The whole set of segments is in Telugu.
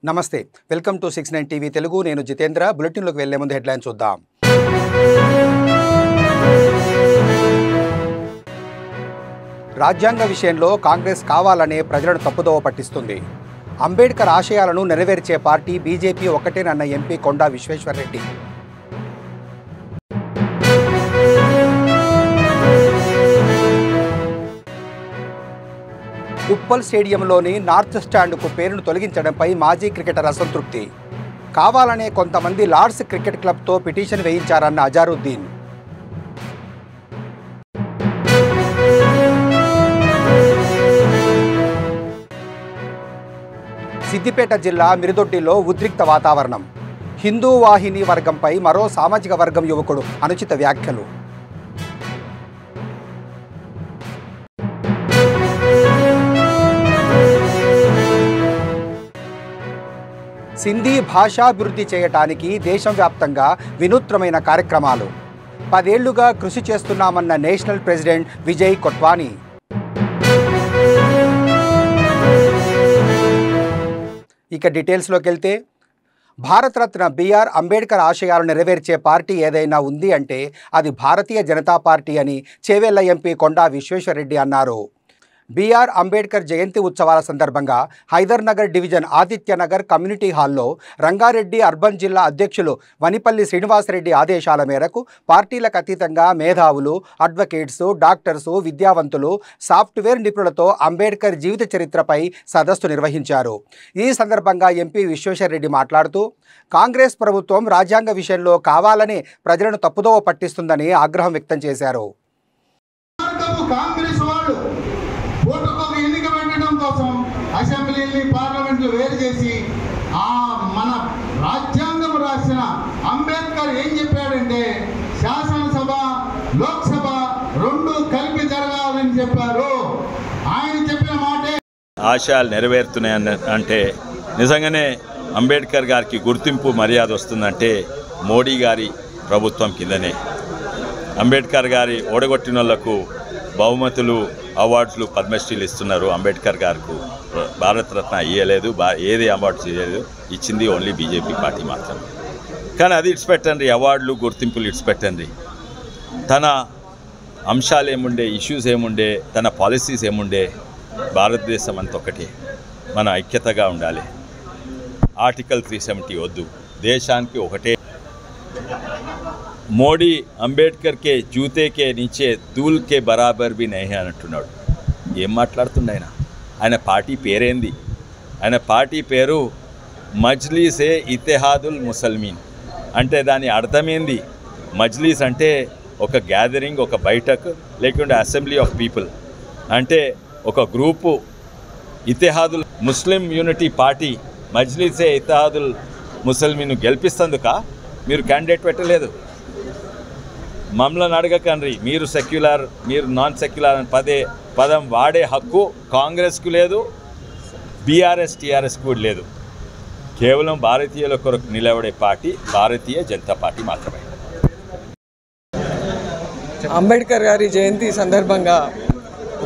నమస్తే వెల్కమ్ టు 69 టీవీ తెలుగు నేను జితేంద్ర బులెటిన్లోకి వెళ్లే ముందు హెడ్లైన్స్ చూద్దాం. రాజ్యాంగ విషయంలో కాంగ్రెస్ కావాలనే ప్రజలను తప్పుదోవ పట్టిస్తుంది. అంబేద్కర్ ఆశయాలను నెరవేర్చే పార్టీ బీజేపీ ఒక్కటేనన్న ఎంపీ కొండా విశ్వేశ్వర్రెడ్డి. ఉప్పల్ స్టేడియంలోని నార్త్ స్టాండ్కు పేరును తొలగించడంపై మాజీ క్రికెటర్ అసంతృప్తి. కావాలనే కొంతమంది లార్డ్స్ క్రికెట్ క్లబ్తో పిటిషన్ వేయించారన్న అజారుద్దీన్. సిద్దిపేట జిల్లా మిరుదొడ్డిలో ఉద్రిక్త వాతావరణం. హిందూ వాహిని వర్గంపై మరో సామాజిక వర్గం యువకుడు అనుచిత వ్యాఖ్యలు. సింధీ భాషాభివృద్ధి చేయటానికి దేశవ్యాప్తంగా వినూత్నమైన కార్యక్రమాలు. 10 ఏళ్లుగా కృషి చేస్తున్నామన్న నేషనల్ ప్రెసిడెంట్ విజయ్ కొట్వానీ. ఇక డీటెయిల్స్లోకి వెళ్తే, భారతరత్న బిఆర్ అంబేద్కర్ ఆశయాలు నెరవేర్చే పార్టీ ఏదైనా ఉంది అంటే అది భారతీయ జనతా పార్టీ అని చేవెళ్ల ఎంపీ కొండా విశ్వేశ్వర్రెడ్డి అన్నారు. బిఆర్ అంబేద్కర్ జయంతి ఉత్సవాల సందర్భంగా హైదర్ నగర్ డివిజన్ ఆదిత్యనగర్ కమ్యూనిటీ హాల్లో రంగారెడ్డి అర్బన్ జిల్లా అధ్యక్షులు వనిపల్లి శ్రీనివాసరెడ్డి ఆదేశాల మేరకు పార్టీలకు అతీతంగా మేధావులు, అడ్వకేట్స్, డాక్టర్స్, విద్యావంతులు, సాఫ్ట్వేర్ నిపుణులతో అంబేద్కర్ జీవిత చరిత్రపై సదస్సు నిర్వహించారు. ఈ సందర్భంగా ఎంపీ విశ్వేశ్వర్రెడ్డి మాట్లాడుతూ, కాంగ్రెస్ ప్రభుత్వం రాజ్యాంగ విషయంలో కావాలని ప్రజలను తప్పుదోవ పట్టిస్తుందని ఆగ్రహం వ్యక్తం చేశారు. ఎన్నిక పెట్టడం కోసం అసెంబ్లీని పార్లమెంట్లు వేరు చేసి మన రాజ్యాంగం రాసిన అంబేద్కర్ ఏం చెప్పాడంటే శాసనసభ లోక్సభ రెండు కలిపి జరగాలని చెప్పారు. ఆయన చెప్పిన మాటే ఆశయాలు నెరవేరుతున్నాయని అంటే నిజంగానే అంబేద్కర్ గారికి గుర్తింపు మర్యాద వస్తుందంటే మోడీ గారి ప్రభుత్వం కిందనే. అంబేద్కర్ గారి ఓడగొట్టిన వాళ్లకు బహుమతులు, అవార్డులు, పద్మశ్రీలు ఇస్తున్నారు. అంబేద్కర్ గారికి భారతరత్న ఇవ్వలేదు, ఏది అవార్డ్స్ ఇవ్వలేదు, ఇచ్చింది ఓన్లీ బీజేపీ పార్టీ మాత్రమే. కానీ అది ఇడిచిపెట్టండి, అవార్డులు గుర్తింపులు ఇడిచిపెట్టండి. తన అంశాలు ఏముండే, ఇష్యూస్ ఏముండే, తన పాలసీస్ ఏముండే, భారతదేశం అంత ఒకటే, మన ఐక్యతగా ఉండాలి. ఆర్టికల్ 370 వద్దు, దేశానికి ఒకటే. మోడీ అంబేద్కర్ కే జూతే కే నీచే దూల్ కే బరాబర్ బి నహీ అంటున్నాడు. ఏం మాట్లాడుతుండ ఆయన పార్టీ పేరేంది? ఆయన పార్టీ పేరు మజ్లీసే ఇత్తెహాదుల్ ముసల్మీన్. అంటే దాని అర్థమేంది? మజ్లీస్ అంటే ఒక గ్యాదరింగ్, ఒక బైఠక్, లేకుంటే అసెంబ్లీ ఆఫ్ పీపుల్. అంటే ఒక గ్రూపు. ఇత్తెహాదుల్ ముస్లిం యూనిటీ పార్టీ మజ్లీసే ఇత్తెహాదుల్ ముసల్మీన్ గెలిపిస్తందుక మీరు క్యాండిడేట్ పెట్టలేదు. మమ్మల్ని అడగకండి, మీరు సెక్యులర్, మీరు నాన్ సెక్యులర్ అని పదం వాడే హక్కు కాంగ్రెస్కు లేదు, బీఆర్ఎస్ టీఆర్ఎస్ కూడా లేదు. కేవలం భారతీయుల కొరకు నిలబడే పార్టీ భారతీయ జనతా పార్టీ మాత్రమే. అంబేద్కర్ గారి జయంతి సందర్భంగా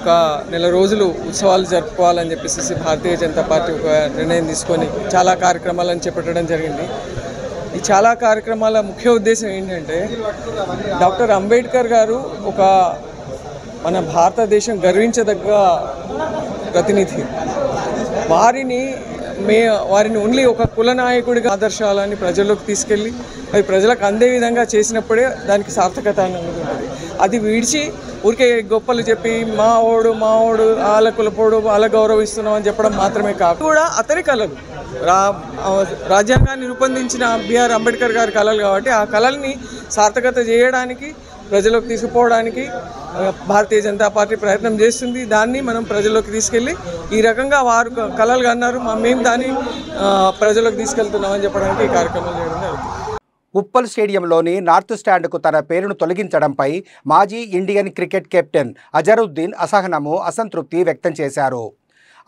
ఒక నెల రోజులు ఉత్సవాలు జరుపుకోవాలని చెప్పేసి భారతీయ జనతా పార్టీ ఒక నిర్ణయం తీసుకొని చాలా కార్యక్రమాలను చేపట్టడం జరిగింది. ఈ చాలా కార్యక్రమాల ముఖ్య ఉద్దేశం ఏంటంటే, డాక్టర్ అంబేద్కర్ గారు ఒక మన భారతదేశం గర్వించదగ్గ ప్రతినిధి. వారిని ఓన్లీ ఒక కుల నాయకుడిగా ఆదర్శాలని ప్రజల్లోకి తీసుకెళ్ళి అవి ప్రజలకు అందే విధంగా చేసినప్పుడే దానికి సార్థకత అనేది ఉంటుంది. అది విడిచి ఊరికే గొప్పలు చెప్పి మా ఓడు వాళ్ళ కులపోడు వాళ్ళ గౌరవిస్తున్నాం అని చెప్పడం మాత్రమే కాదు, కూడా అతని కళలు రాజ్యాంగాన్ని రూపొందించిన బిఆర్ అంబేద్కర్ గారి కళలు కాబట్టి ఆ కళల్ని సార్థకత చేయడానికి, ప్రజలకు తీసుకుపోవడానికి భారతీయ జనతా పార్టీ ప్రయత్నం చేస్తుంది. దాన్ని మనం ప్రజల్లోకి తీసుకెళ్ళి ఈ రకంగా వారు కళలు అన్నారు, మేము దాన్ని ప్రజలకు తీసుకెళ్తున్నామని చెప్పడానికి ఈ కార్యక్రమం చేయడం జరుగుతుంది. ఉప్పల్ స్టేడియంలోని నార్త్ స్టాండ్కు తన పేరును తొలగించడంపై మాజీ ఇండియన్ క్రికెట్ కెప్టెన్ అజరుద్దీన్ అసహనము, అసంతృప్తి వ్యక్తం చేశారు.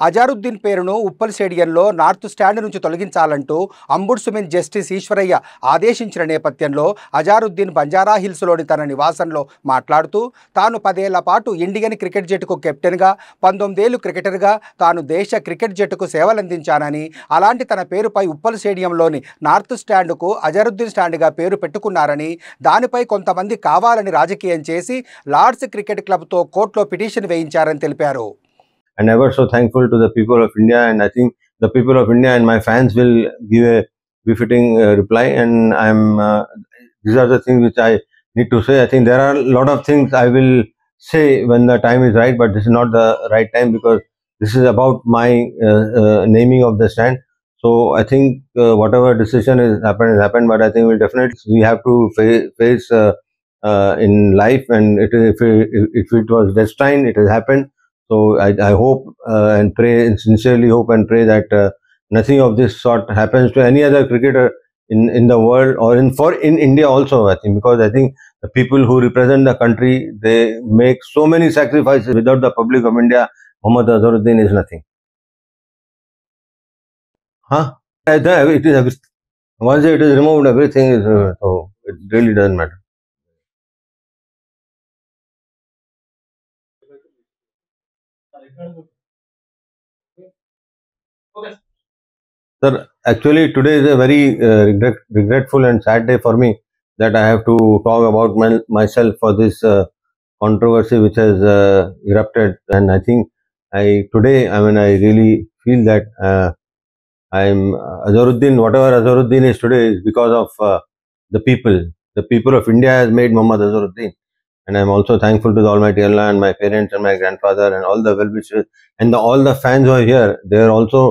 అజారుద్దీన్ పేరును ఉప్పల్ స్టేడియంలో నార్త్ స్టాండ్ నుంచి తొలగించాలంటూ అంబుడ్స్మెన్ జస్టిస్ ఈశ్వరయ్య ఆదేశించిన నేపథ్యంలో అజారుద్దీన్ బంజారా హిల్స్లోని తన నివాసంలో మాట్లాడుతూ తాను 10 ఏళ్ల పాటు ఇండియన్ క్రికెట్ జట్టుకు కెప్టెన్గా 19 ఏళ్లు క్రికెటర్గా తాను దేశ క్రికెట్ జట్టుకు సేవలందించానని, అలాంటి తన పేరుపై ఉప్పల్ స్టేడియంలోని నార్త్ స్టాండ్కు అజారుద్దీన్ స్టాండ్గా పేరు పెట్టుకున్నారని, దానిపై కొంతమంది కావాలని రాజకీయం చేసి లార్డ్స్ క్రికెట్ క్లబ్తో కోర్టులో పిటిషన్ వేయించారని తెలిపారు. And ever so thankful to the people of India, and I think the people of India and my fans will give a befitting reply. And these are the things which I need to say. I think there are a lot of things I will say when the time is right, but this is not the right time because this is about my naming of the stand. So I think whatever decision has happened, but I think we have to face in life, and if it was destined, it has happened. So I hope and pray, and sincerely hope and pray that nothing of this sort happens to any other cricketer in the world, or in India also. I think because I think the people who represent the country, they make so many sacrifices. Without the public of India, Mohammad Azharuddin is nothing. It is everything. Once it is removed, everything is so it really doesn't matter. Sir, actually today is a very regretful and sad day for me that I have to talk about myself for this controversy which has erupted. And I think I really feel that Azharuddin, whatever Azharuddin is today, is because of the people. The people of India has made Mohammad Azharuddin. And I'm also thankful to the Almighty Allah and my parents and my grandfather and all the well-wishers and all the fans who are here. They are also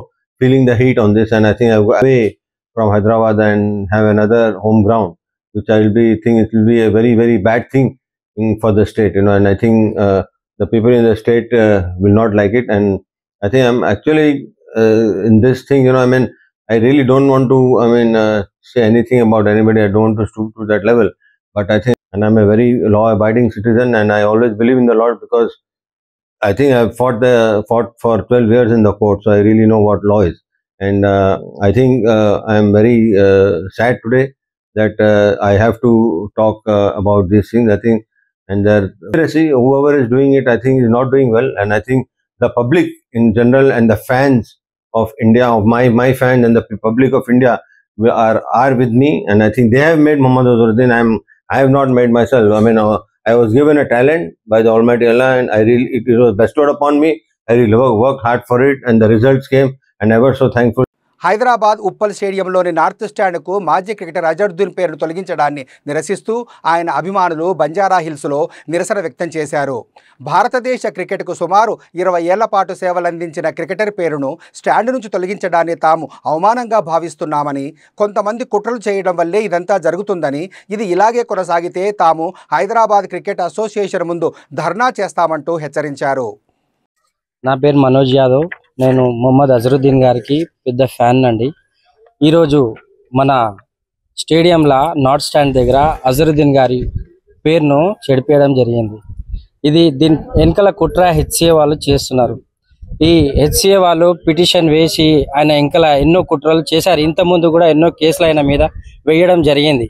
feeling the heat on this, and I think I will go away from Hyderabad and have another home ground, which I will think it will be a very, very bad thing for the state, and I think the people in the state will not like it. And I think I'm actually in this thing, I really don't want to, say anything about anybody. I don't want to stoop to that level, but I think, and I'm a very law-abiding citizen, and I always believe in the law because I think I've fought for 12 years in the court, so I really know what law is. And I think I'm very sad today that I have to talk about these things. I think, and whoever is doing it, I think is not doing well. And I think the public in general and the fans of India, of my fans and the public of India are with me. And I think they have made Mohammad Azharuddin. I have not made myself. I was given a talent by the Almighty Allah, and it was bestowed upon me. I really worked hard for it, and the results came, and ever so thankful. Hyderabad Uppal స్టేడియంలోని నార్త్ స్టాండ్కు మాజీ క్రికెటర్ అజరుద్దీన్ పేరును తొలగించడాన్ని నిరసిస్తూ ఆయన అభిమానులు బంజారా హిల్స్లో నిరసన వ్యక్తం చేశారు. భారతదేశ క్రికెట్కు సుమారు 20 ఏళ్ల పాటు సేవలందించిన క్రికెటర్ పేరును స్టాండ్ నుంచి తొలగించడాన్ని తాము అవమానంగా భావిస్తున్నామని, కొంతమంది కుట్రలు చేయడం వల్లే ఇదంతా జరుగుతుందని, ఇది ఇలాగే కొనసాగితే తాము హైదరాబాద్ క్రికెట్ అసోసియేషన్ ముందు ధర్నా చేస్తామంటూ హెచ్చరించారు. నా పేరు మనోజ్ యాదవ్. నేను మొహమ్మద్ అజరుద్దీన్ గారికి పెద్ద ఫ్యాన్ అండి. ఈరోజు మన స్టేడియంలో నార్త్ స్టాండ్ దగ్గర అజరుద్దీన్ గారి పేరును చెడిపేయడం జరిగింది. దీని వెనకాల కుట్ర హెచ్సిఏ వాళ్ళు చేస్తున్నారు. ఈ హెచ్సిఏ వాళ్ళు పిటిషన్ వేసి ఆయన వెనకాల ఎన్నో కుట్రలు చేశారు. ఇంతకుముందు కూడా ఎన్నో కేసులు ఆయన మీద వేయడం జరిగింది.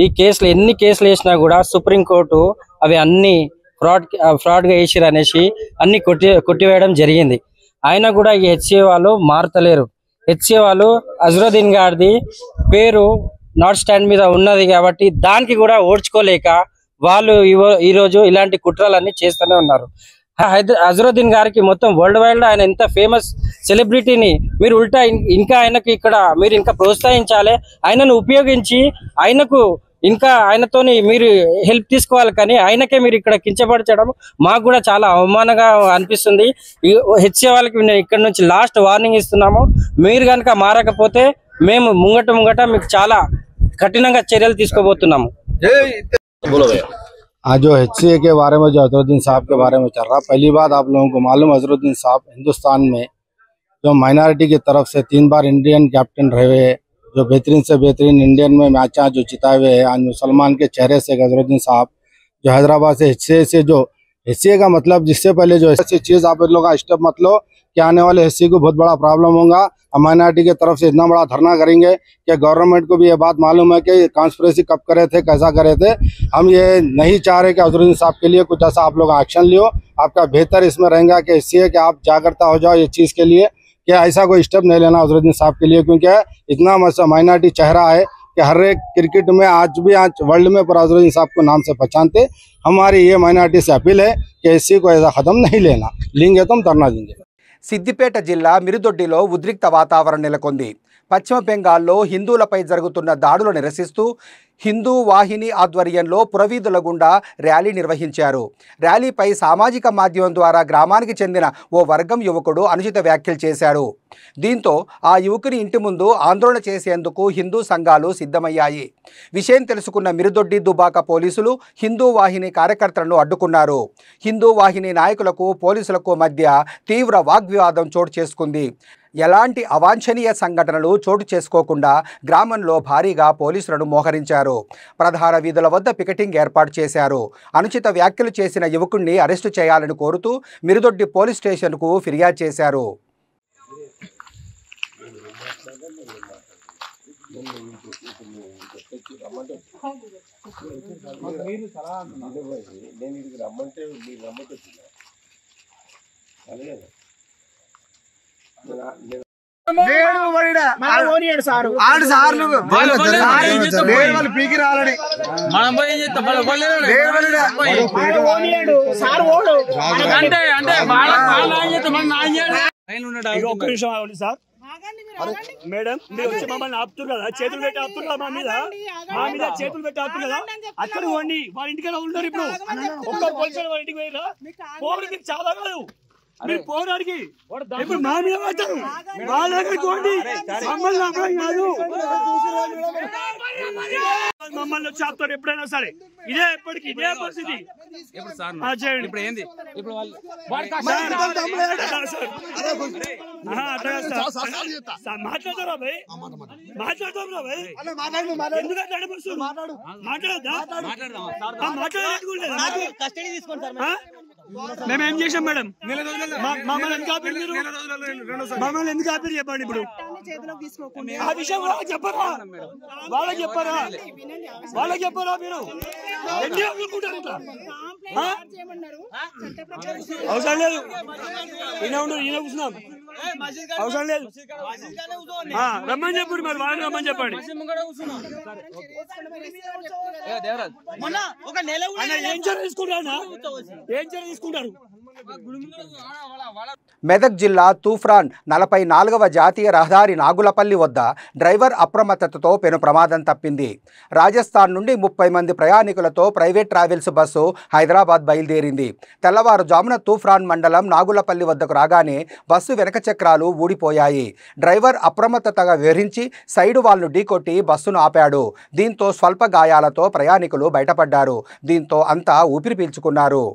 ఈ కేసులు ఎన్ని కేసులు వేసినా కూడా సుప్రీంకోర్టు అవి అన్ని ఫ్రాడ్గా వేసిరు అనేసి అన్ని కొట్టివేయడం జరిగింది. అయినా కూడా ఈ హెచ్సిఏ వాళ్ళు మారతలేరు. హెచ్సిఏ వాళ్ళు అజరుద్దీన్ గారిది పేరు నార్త్ స్టాండ్ మీద ఉన్నది కాబట్టి దానికి కూడా ఓడ్చుకోలేక వాళ్ళు ఈరోజు ఇలాంటి కుట్రలన్నీ చేస్తూనే ఉన్నారు. అజరుద్దీన్ గారికి మొత్తం వరల్డ్ వైడ్ ఆయన ఎంత ఫేమస్ సెలబ్రిటీని మీరు ఉల్టా ఇంకా ఆయనకు ఇక్కడ మీరు ఇంకా ప్రోత్సహించాలి, ఆయనను ఉపయోగించి ఆయనకు ఇంకా ఆయనతోని మీరు హెల్ప్ తీసుకోవాలి. కానీ ఆయనకే మీరు ఇక్కడ కించపరచడం మాకు కూడా చాలా అవమానంగా అనిపిస్తుంది. హెచ్సిఏ వాళ్ళకి నేను ఇక్కడ నుంచి లాస్ట్ వార్నింగ్ ఇస్తున్నాము. మీరు కనుక మారకపోతే మేము ముంగట మీకు చాలా కఠినంగా చర్యలు తీసుకోబోతున్నాము. आज जो HCA के बारे में, जो अजहरुद्दीन साहब के बारे में चल रहा, पहली बात आप लोगों को मालूम, अजहरुद्दीन साहब हिंदुस्तान में जो माइनॉरिटी की तरफ से 3 बार इंडियन कैप्टन रहे हुए, जो बेहतरीन से बेहतरीन इंडियन में मैच जो जिताए हुए हैं, आज मुसलमान के चेहरे से अजहरुद्दीन साहब जो हैदराबाद से HCA का मतलब, जिससे पहले जो ऐसी चीज़ आप लोग का स्टेप मत लो कि आने वाले एससी को बहुत बड़ा प्रॉब्लम होगा। हम माइनॉरिटी की तरफ से इतना बड़ा धरना करेंगे कि गवर्नमेंट को भी ये बात मालूम है कि कॉन्स्पिरेसी कब करे थे, कैसा करे थे। हम ये नहीं चाह रहे कि अजहरुद्दीन साहब के लिए कुछ ऐसा आप लोग एक्शन लियो। आपका बेहतर इसमें रहेगा कि इससे है कि आप जागरूकता हो जाओ ये चीज़ के लिए कि ऐसा कोई स्टेप नहीं लेना अजहरुद्दीन साहब के लिए, क्योंकि इतना माइनॉरिटी चेहरा है कि हर एक क्रिकेट में आज वर्ल्ड में पर अजहरुद्दीन साहब को नाम से पहचानते। हमारी ये माइनॉरिटी से अपील है कि इसी को ऐसा ख़त्म नहीं लेना, लेंगे तो हम धरना देंगे। సిద్దిపేట జిల్లా మిరుదొడ్డిలో ఉద్రిక్త వాతావరణం నెలకొంది. పశ్చిమ బెంగాల్లో హిందువులపై జరుగుతున్న దాడులు నిరసిస్తూ హిందూ వాహిని ఆధ్వర్యంలో పురవీధుల గుండా ర్యాలీ నిర్వహించారు. ర్యాలీపై సామాజిక మాధ్యమం ద్వారా గ్రామానికి చెందిన ఓ వర్గం యువకుడు అనుచిత వ్యాఖ్యలు చేశాడు. దీంతో ఆ యువకుని ఇంటి ముందు ఆందోళన చేసేందుకు హిందూ సంఘాలు సిద్ధమయ్యాయి. విషయం తెలుసుకున్న మిరుదొడ్డి దుబాక పోలీసులు హిందూ వాహిని కార్యకర్తలను అడ్డుకున్నారు. హిందూ వాహిని నాయకులకు పోలీసులకు మధ్య తీవ్ర వాగ్వివాదం చోటు చేసుకుంది. ఎలాంటి అవాంఛనీయ సంఘటనలు చోటు చేసుకోకుండా గ్రామంలో భారీగా పోలీసులను మోహరించారు. ప్రధాన వీధుల వద్ద పికెటింగ్ ఏర్పాటు చేశారు. అనుచిత వ్యాఖ్యలు చేసిన యువకుడిని అరెస్టు చేయాలని కోరుతూ మిరుదొడ్డి పోలీస్ స్టేషన్కు ఫిర్యాదు చేశారు. మేడం మీరు వచ్చి మమ్మల్ని ఆపుతున్నారు కదా, చేతులు పెట్టి ఆపుతున్నారు కదా, మా మీద చేతులు పెట్టి ఆపుతున్నారు కదా. అక్కడ పోండి, వాళ్ళ ఇంటికి ఉన్నారు. ఇప్పుడు ఒక్క పోలీసులు వాళ్ళ ఇంటికి పోయిరా, పోవడం మీకు చాలా కాదు. మీరు పోరాడికి ఇప్పుడు మా మీద పడతారు, వాళ్ళ దగ్గరికి పోండి. మమ్మల్ని అమ్మడం కాదు, మమ్మల్ని వచ్చి ఆపుతారు ఎప్పుడైనా సరే. ఇదే ఎప్పటికి ఇదే పరిస్థితి. మాట్లాడతారా భయ్, మాట్లాడతారా భయ్, ఎందుకంటే మాట్లాడద్దా, మాట్లాడలేదు. మేమేం చేసాం మేడం? మమ్మల్ని ఎందుకు ఆపారు మీరు? మమ్మల్ని ఎందుకు ఆపారు చెప్పండి. ఇప్పుడు ఆ విషయం వాళ్ళకి చెప్పరా, వాళ్ళకి చెప్పరా, వాళ్ళకి చెప్పరా? మీరు ఎన్ని అనుకుంటారు ఇట్లా? అవసరం లేదు, ఈయన కూర్చున్నాం, అవసరం లేదు. రమ్మని చెప్పండి, మరి వాళ్ళని రమ్మని చెప్పండి. ఏం చర్య తీసుకుంటారా? ఏం చర్య తీసుకుంటారు? మెదక్ జిల్లా తూఫ్రాన్ 44వ జాతీయ రహదారి నాగులపల్లి వద్ద డ్రైవర్ అప్రమత్తతతో పెను ప్రమాదం తప్పింది. రాజస్థాన్ నుండి 30 మంది ప్రయాణికులతో ప్రైవేట్ ట్రావెల్స్ బస్సు హైదరాబాద్ బయలుదేరింది. తెల్లవారుజామున తూఫ్రాన్ మండలం నాగులపల్లి వద్దకు రాగానే బస్సు వెనక చక్రాలు ఊడిపోయాయి. డ్రైవర్ అప్రమత్తతగా వివరించి సైడు వాల్ను ఢీకొట్టి బస్సును ఆపాడు. దీంతో స్వల్ప గాయాలతో ప్రయాణికులు బయటపడ్డారు. దీంతో అంతా ఊపిరి పీల్చుకున్నారు.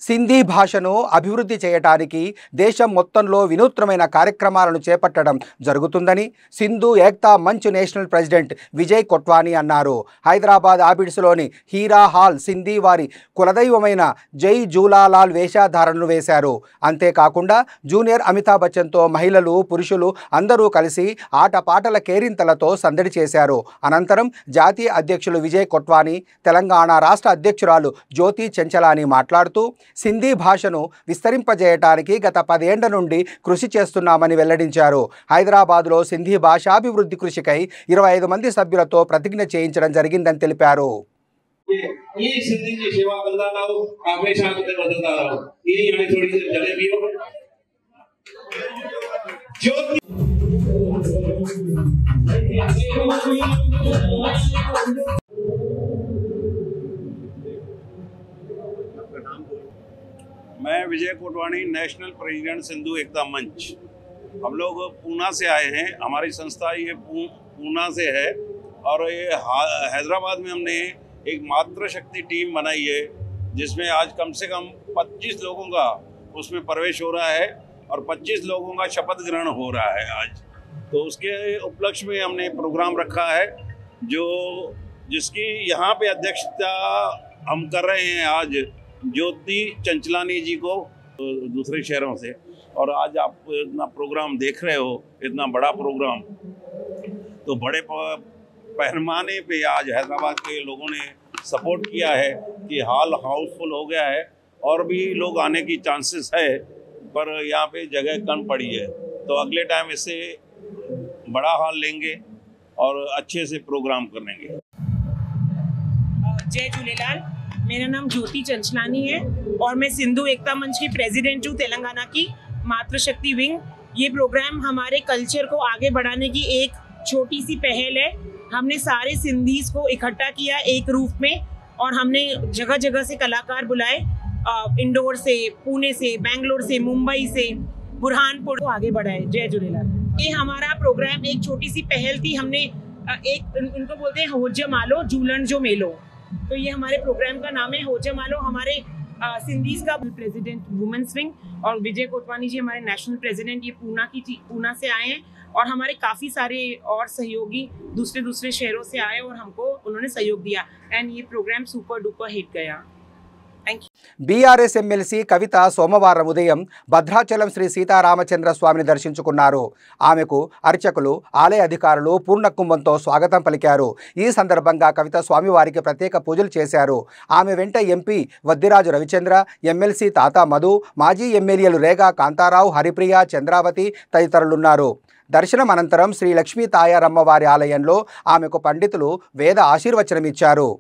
సింధీ భాషను అభివృద్ధి చేయడానికి దేశం మొత్తంలో వినూత్నమైన కార్యక్రమాలను చేపట్టడం జరుగుతుందని సింధు ఏక్తా మంచ్ నేషనల్ ప్రెసిడెంట్ విజయ్ కొట్వానీ అన్నారు. హైదరాబాద్ ఆబిడ్స్లోని హీరా హాల్ సింధీ వారి కులదైవమైన జై జూలాలాల్ వేషధారణను వేశారు. అంతేకాకుండా జూనియర్ అమితాబ్ బచ్చన్తో మహిళలు, పురుషులు అందరూ కలిసి ఆటపాటల కేరింతలతో సందడి చేశారు. అనంతరం జాతీయ అధ్యక్షులు విజయ్ కొట్వానీ, తెలంగాణ రాష్ట్ర అధ్యక్షురాలు జ్యోతి చెంచలాని మాట్లాడుతూ సింధీ భాషను విస్తరింపజేయటానికి గత 10 ఏళ్ల నుండి కృషి చేస్తున్నామని వెల్లడించారు. హైదరాబాద్లో సింధీ భాషాభివృద్ధి కృషికై 25 మంది సభ్యులతో ప్రతిజ్ఞ చేయించడం జరిగిందని తెలిపారు. ये सिंधी की सेवा कंदा रहो, हमेशा अॻिते वधंदा रहो. ये हाणे थोड़ी देर जले बीहो. ज्योति मैं विजय कोटवाणी, नेशनल प्रेसिडेंट सिंधु एकता मंच। हम लोग पूना से आए हैं। हमारी संस्था ये पूना से है और ये हैदराबाद में हमने एक मातृशक्ति टीम बनाई है, जिसमें आज कम से कम 25 लोगों का उसमें प्रवेश हो रहा है और 25 लोगों का शपथ ग्रहण हो रहा है आज। तो उसके उपलक्ष्य में हमने प्रोग्राम रखा है जिसकी यहाँ पे अध्यक्षता हम कर रहे हैं आज ज्योति चंचलानी जी को दूसरे शहरों से। और आज आप इतना प्रोग्राम देख रहे हो, इतना बड़ा प्रोग्राम, तो बड़े पैमाने पे आज हैदराबाद के लोगों ने सपोर्ट किया है कि हॉल हाउसफुल हो गया है और भी लोग आने की चांसेस है, पर यहाँ पे जगह कम पड़ी है। तो अगले टाइम इससे बड़ा हॉल लेंगे और अच्छे से प्रोग्राम करेंगे। जय झूलेलाल, मेरा नाम ज्योति चंचलानी है और मैं सिंधु एकता मंच की प्रेसिडेंट हूँ, तेलंगाना की मातृशक्ति विंग। ये प्रोग्राम हमारे कल्चर को आगे बढ़ाने की एक छोटी सी पहल है। हमने सारे सिंधीज को इकट्ठा किया एक रूप में और हमने जगह जगह से कलाकार बुलाए, इंदौर से, पुणे से, बेंगलोर से, मुंबई से, बुरहानपुर को आगे बढ़ाए। जय झूलेलाल। ये हमारा प्रोग्राम एक छोटी सी पहल थी। हमने एक इनको बोलते हैं होज्य मालो झूलन जो मेलो, तो ये हमारे प्रोग्राम का नाम है होज्य मालो। हमारे सिंधीज का प्रेसिडेंट वुमेन्स विंग और विजय कोटवानी जी हमारे नेशनल प्रेसिडेंट, ये पूना से आए हैं और हमारे काफ़ी सारे और सहयोगी दूसरे शहरों से आए और हमको उन्होंने सहयोग दिया एंड ये प्रोग्राम सुपर डुपर हिट गया। బీఆర్ఎస్ ఎమ్మెల్సీ కవిత సోమవారం ఉదయం భద్రాచలం శ్రీ సీతారామచంద్ర స్వామిని దర్శించుకున్నారు. ఆమెకు అర్చకులు, ఆలయ అధికారులు పూర్ణ కుంభంతో స్వాగతం పలికారు. ఈ సందర్భంగా కవిత స్వామివారికి ప్రత్యేక పూజలు చేశారు. ఆమె వెంట ఎంపీ వద్దిరాజు రవిచంద్ర, ఎమ్మెల్సీ తాతా మధు, మాజీ ఎమ్మెల్యేలు రేగా కాంతారావు, హరిప్రియ, చంద్రావతి తదితరులున్నారు. దర్శనం అనంతరం శ్రీ లక్ష్మీ తాయారమ్మ వారి ఆలయంలో ఆమెకు పండితులు వేద ఆశీర్వచనమిచ్చారు.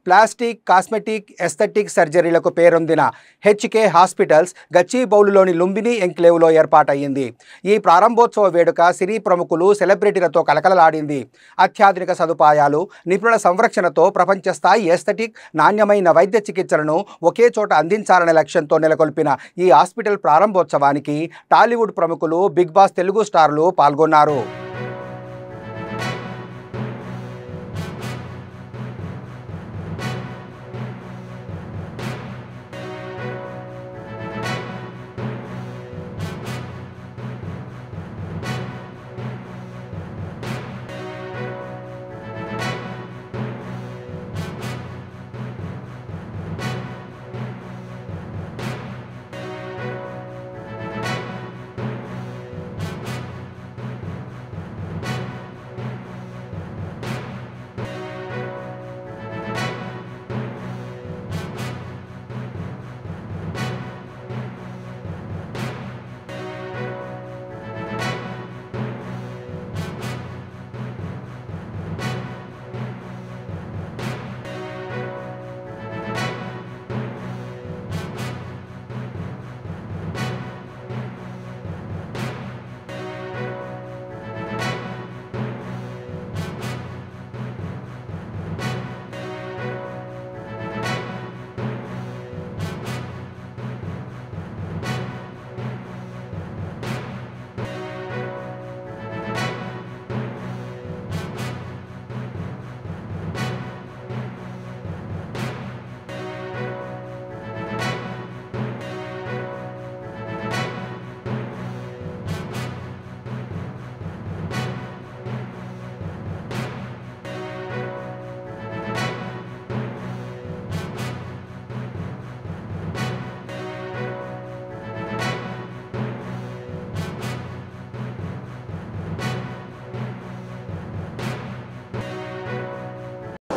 ప్లాస్టిక్, కాస్మెటిక్, ఎస్థెటిక్ సర్జరీలకు పేరొందిన హెచ్కే హాస్పిటల్స్ గచ్చిబౌలిలోని లుంబిని ఎంక్లేవ్లో ఏర్పాటయ్యింది. ఈ ప్రారంభోత్సవ వేడుక సినీ ప్రముఖులు, సెలబ్రిటీలతో కలకలలాడింది. అత్యాధునిక సదుపాయాలు, నిపుణుల సంరక్షణతో ప్రపంచ స్థాయి ఎస్థెటిక్, నాణ్యమైన వైద్య చికిత్సలను ఒకే చోట అందించాలనే లక్ష్యంతో నెలకొల్పిన ఈ హాస్పిటల్ ప్రారంభోత్సవానికి టాలీవుడ్ ప్రముఖులు, బిగ్ బాస్ తెలుగు స్టార్లు పాల్గొన్నారు.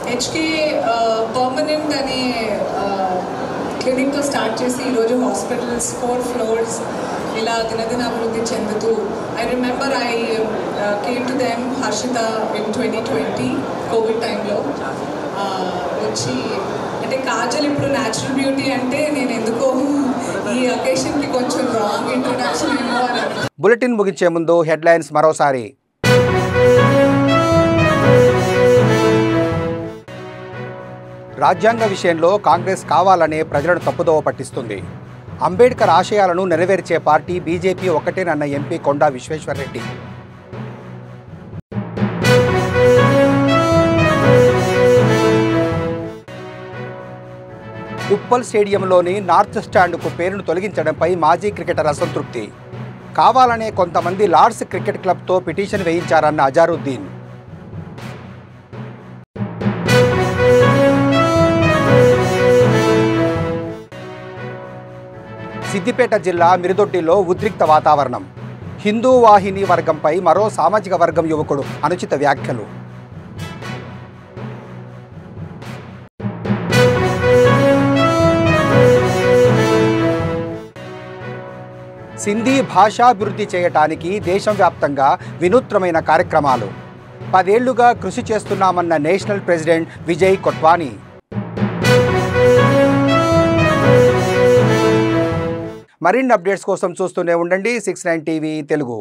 హెచ్కే పర్మనెంట్ అనే క్లినిక్తో స్టార్ట్ చేసి ఈరోజు హాస్పిటల్స్ 4 floors ఇలా దినదిన అభివృద్ధి చెందుతూ I remember I came to them Harshita in 2020 covid టైంలో వచ్చి అంటే కాజల్ ఇప్పుడు న్యాచురల్ బ్యూటీ అంటే నేను ఎందుకో ఈ అకేషన్కి కొంచెం రాంగ్ ఇంట్రొడక్షన్ ఏమో అని. బులెటిన్ ముగించే ముందు హెడ్లైన్స్ మరోసారి. రాజ్యాంగ విషయంలో కాంగ్రెస్ కావాలనే ప్రజలను తప్పుదోవ పట్టిస్తుంది. అంబేద్కర్ ఆశయాలను నెరవేర్చే పార్టీ బీజేపీ ఒక్కటేనన్న ఎంపీ కొండా విశ్వేశ్వర్రెడ్డి. ఉప్పల్ స్టేడియంలోని నార్త్ స్టాండ్కు పేరును తొలగించడంపై మాజీ క్రికెటర్ అసంతృప్తి. కావాలనే కొంతమంది లార్డ్స్ క్రికెట్ క్లబ్తో పిటిషన్ వేయించారన్న అజారుద్దీన్. సిద్దిపేట జిల్లా మిరుదొడ్డిలో ఉద్రిక్త వాతావరణం. హిందూ వాహిని వర్గంపై మరో సామాజిక వర్గం యువకుడు అనుచిత వ్యాఖ్యలు. సింధీ భాషాభివృద్ధి చేయటానికి దేశవ్యాప్తంగా వినూత్నమైన కార్యక్రమాలు. 10 ఏళ్లుగా కృషి చేస్తున్నామన్న నేషనల్ ప్రెసిడెంట్ విజయ్ కొట్వానీ. మరిన్ని అప్డేట్స్ కోసం చూస్తూనే ఉండండి 69 టీవీ తెలుగు.